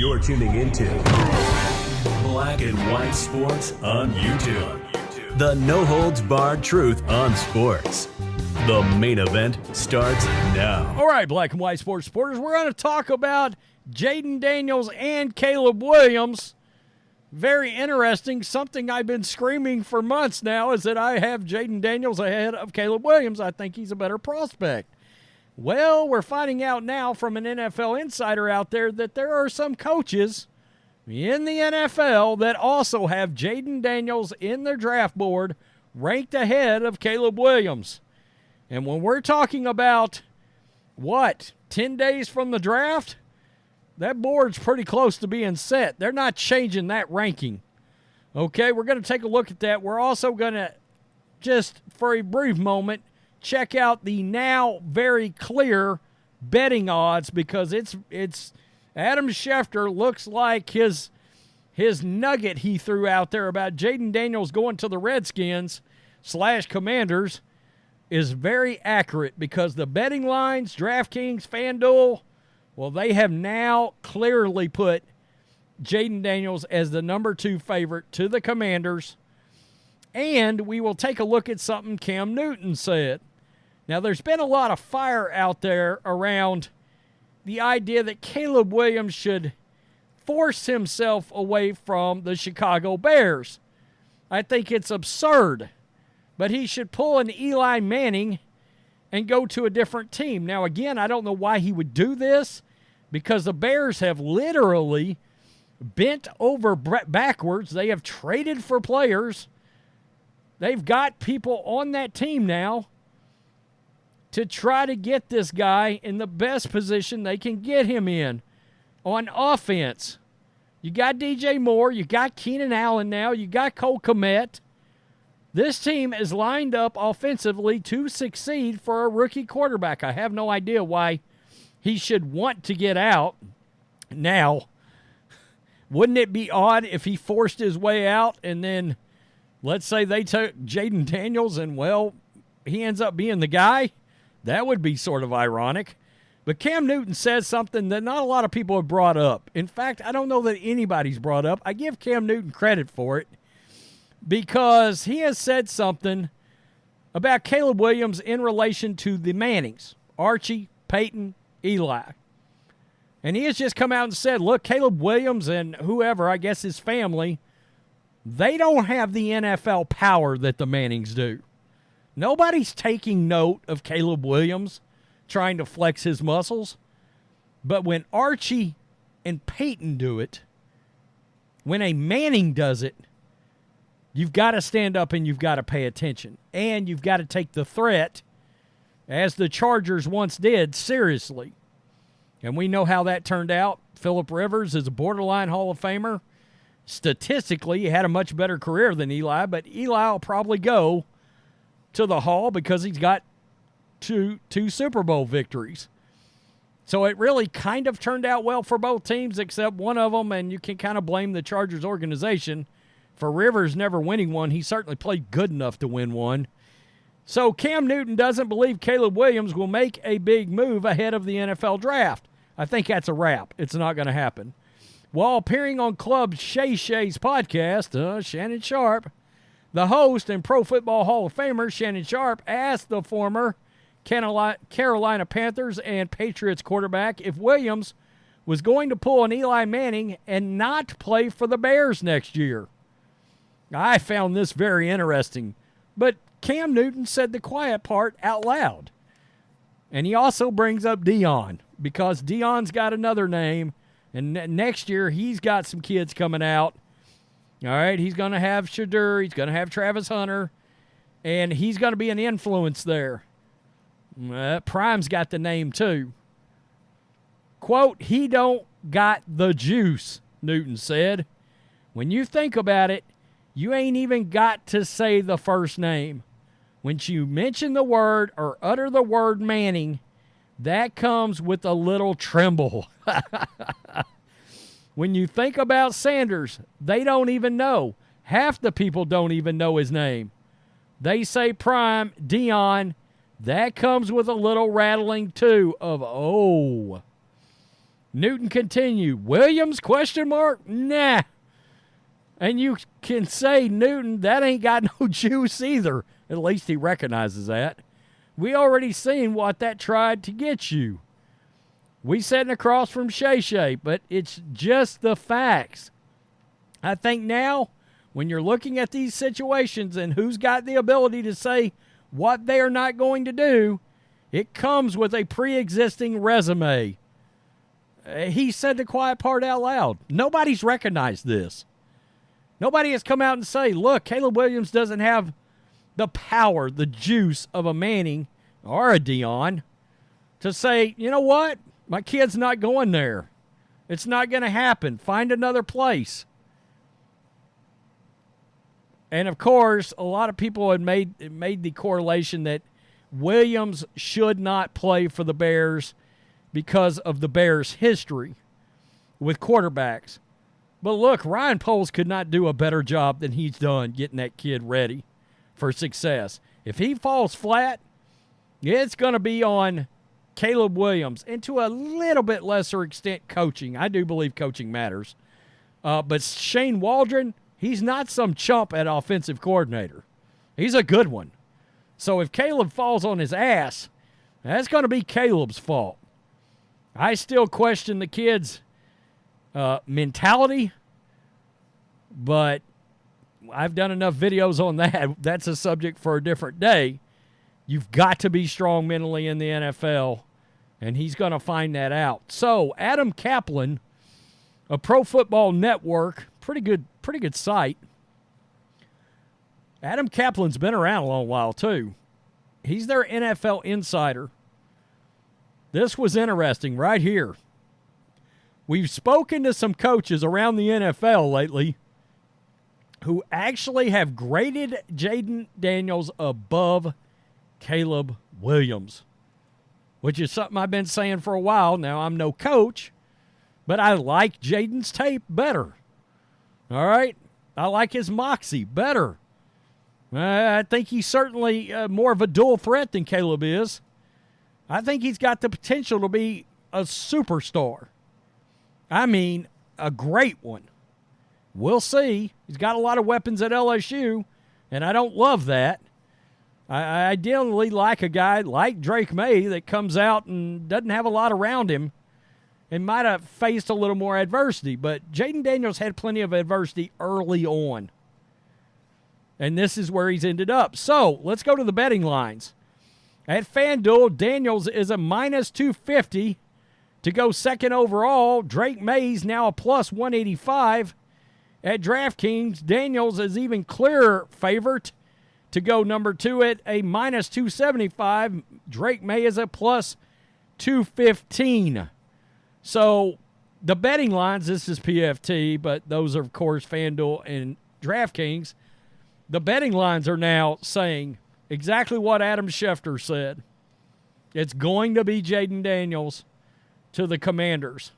You're tuning into Black and White Sports on YouTube. The no-holds-barred truth on sports. The main event starts now. All right, Black and White Sports supporters, we're going to talk about Jayden Daniels and Caleb Williams. Very interesting. Something I've been screaming for months now is that I have Jayden Daniels ahead of Caleb Williams. I think he's a better prospect. Well, we're finding out now from an NFL insider out there that there are some coaches in the NFL that also have Jayden Daniels in their draft board ranked ahead of Caleb Williams. And when we're talking about, 10 days from the draft, that board's pretty close to being set. They're not changing that ranking. Okay, we're going to take a look at that. We're also going to, just for a brief moment, check out the now very clear betting odds because it's Adam Schefter looks like his nugget he threw out there about Jayden Daniels going to the Redskins / Commanders is very accurate because the betting lines, DraftKings, FanDuel, well, they have now clearly put Jayden Daniels as the number 2 favorite to the Commanders. And we will take a look at something Cam Newton said. Now, there's been a lot of fire out there around the idea that Caleb Williams should force himself away from the Chicago Bears. I think it's absurd, but he should pull an Eli Manning and go to a different team. Now, again, I don't know why he would do this because the Bears have literally bent over backwards. They have traded for players. They've got people on that team now to try to get this guy in the best position they can get him in on offense. You got DJ Moore. You got Keenan Allen now. You got Cole Kmet. This team is lined up offensively to succeed for a rookie quarterback. I have no idea why he should want to get out now. Wouldn't it be odd if he forced his way out and then, let's say they took Jayden Daniels and, he ends up being the guy? That would be sort of ironic. But Cam Newton says something that not a lot of people have brought up. In fact, I don't know that anybody's brought up. I give Cam Newton credit for it because he has said something about Caleb Williams in relation to the Mannings, Archie, Peyton, Eli. And he has just come out and said, look, Caleb Williams and whoever, I guess his family, they don't have the NFL power that the Mannings do. Nobody's taking note of Caleb Williams trying to flex his muscles. But when Archie and Peyton do it, when a Manning does it, you've got to stand up and you've got to pay attention. And you've got to take the threat, as the Chargers once did, seriously. And we know how that turned out. Phillip Rivers is a borderline Hall of Famer. Statistically, he had a much better career than Eli, but Eli will probably go to the Hall because he's got two Super Bowl victories. So it really kind of turned out well for both teams except one of them, and you can kind of blame the Chargers organization for Rivers never winning one. He certainly played good enough to win one. So Cam Newton doesn't believe Caleb Williams will make a big move ahead of the NFL draft. I think that's a wrap. It's not going to happen. While appearing on Club Shay Shay's podcast, Shannon Sharp, the host and Pro Football Hall of Famer Shannon Sharp asked the former Carolina Panthers and Patriots quarterback if Williams was going to pull an Eli Manning and not play for the Bears next year. I found this very interesting, but Cam Newton said the quiet part out loud. And he also brings up Dion because Dion's got another name, and next year he's got some kids coming out. All right, he's going to have Shadur, he's going to have Travis Hunter, and he's going to be an influence there. Prime's got the name too. Quote, he don't got the juice, Newton said. When you think about it, you ain't even got to say the first name. When you mention the word or utter the word Manning, that comes with a little tremble. When you think about Sanders, they don't even know. Half the people don't even know his name. They say Prime, Dion. That comes with a little rattling, too, of, oh. Newton continued. Williams, question mark? Nah. And you can say, Newton, that ain't got no juice either. At least he recognizes that. We already seen what that tried to get you. We sitting across from Shay Shay, but it's just the facts. I think now, when you're looking at these situations and who's got the ability to say what they are not going to do, it comes with a pre-existing resume. He said the quiet part out loud. Nobody's recognized this. Nobody has come out and say, look, Caleb Williams doesn't have the power, the juice of a Manning or a Dion to say, you know what? My kid's not going there. It's not going to happen. Find another place. And, of course, a lot of people had made the correlation that Williams should not play for the Bears because of the Bears' history with quarterbacks. But, look, Ryan Poles could not do a better job than he's done getting that kid ready for success. If he falls flat, it's going to be on Caleb Williams, and to a little bit lesser extent coaching. I do believe coaching matters. But Shane Waldron, he's not some chump at offensive coordinator. He's a good one. So if Caleb falls on his ass, that's going to be Caleb's fault. I still question the kid's mentality, but I've done enough videos on that. That's a subject for a different day. You've got to be strong mentally in the NFL, and he's going to find that out. So Adam Kaplan, a Pro Football Network, pretty good site. Adam Kaplan's been around a long while, too. He's their NFL insider. This was interesting right here. We've spoken to some coaches around the NFL lately who actually have graded Jayden Daniels above Caleb Williams, which is something I've been saying for a while. Now, I'm no coach, but I like Jayden's tape better. All right? I like his moxie better. I think he's certainly more of a dual threat than Caleb is. I think he's got the potential to be a superstar. I mean, a great one. We'll see. He's got a lot of weapons at LSU, and I don't love that. I ideally like a guy like Drake Maye that comes out and doesn't have a lot around him and might have faced a little more adversity. But Jayden Daniels had plenty of adversity early on. And this is where he's ended up. So let's go to the betting lines. At FanDuel, Daniels is a minus 250 to go second overall. Drake Maye's now a plus 185. At DraftKings, Daniels is even clearer favorite to go number 2 at a minus 275. Drake Maye is a plus 215. So the betting lines, this is PFT, but those are, of course, FanDuel and DraftKings. The betting lines are now saying exactly what Adam Schefter said. It's going to be Jayden Daniels to the Commanders.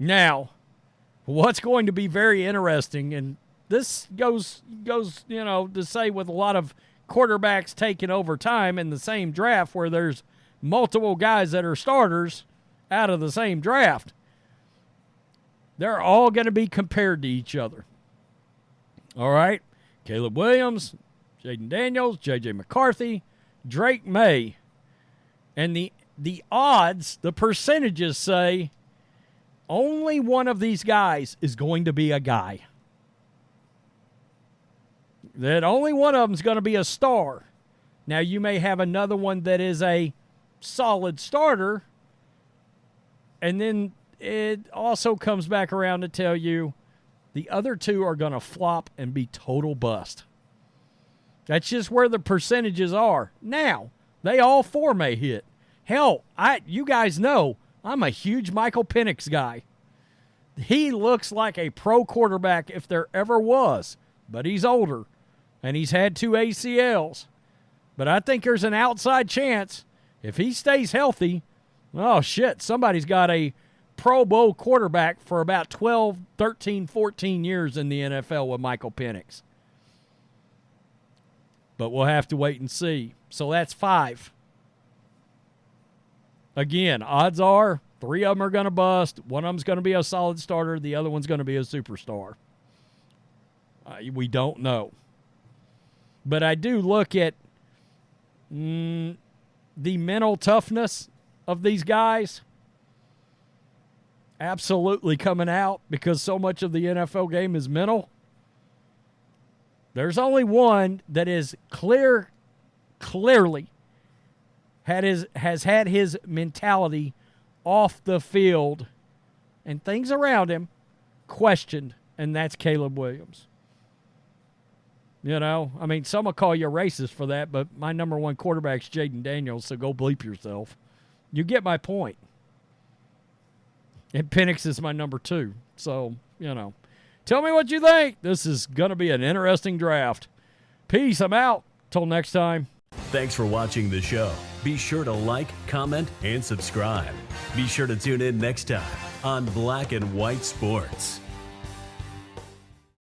Now, what's going to be very interesting, and this goes, to say with a lot of quarterbacks taking over time in the same draft where there's multiple guys that are starters out of the same draft. They're all going to be compared to each other. All right? Caleb Williams, Jayden Daniels, J.J. McCarthy, Drake Maye. And the odds, the percentages say only one of these guys is going to be a guy. That only one of them is going to be a star. Now, you may have another one that is a solid starter, and then it also comes back around to tell you the other two are going to flop and be total bust. That's just where the percentages are. Now, they all four may hit. Hell, you guys know I'm a huge Michael Penix guy. He looks like a pro quarterback if there ever was, but he's older, and he's had 2 ACLs. But I think there's an outside chance if he stays healthy, oh, shit, somebody's got a Pro Bowl quarterback for about 12, 13, 14 years in the NFL with Michael Penix. But we'll have to wait and see. So that's 5. Again, odds are 3 of them are going to bust. One of them's going to be a solid starter. The other one's going to be a superstar. We don't know. But I do look at the mental toughness of these guys absolutely coming out because so much of the NFL game is mental. There's only one that is clearly has had his mentality off the field and things around him questioned, and that's Caleb Williams. You know, I mean, some will call you a racist for that, but my number one quarterback's Jayden Daniels, so go bleep yourself. You get my point. And Penix is my number 2. So, you know, tell me what you think. This is going to be an interesting draft. Peace. I'm out. Till next time. Thanks for watching the show. Be sure to like, comment, and subscribe. Be sure to tune in next time on Black and White Sports.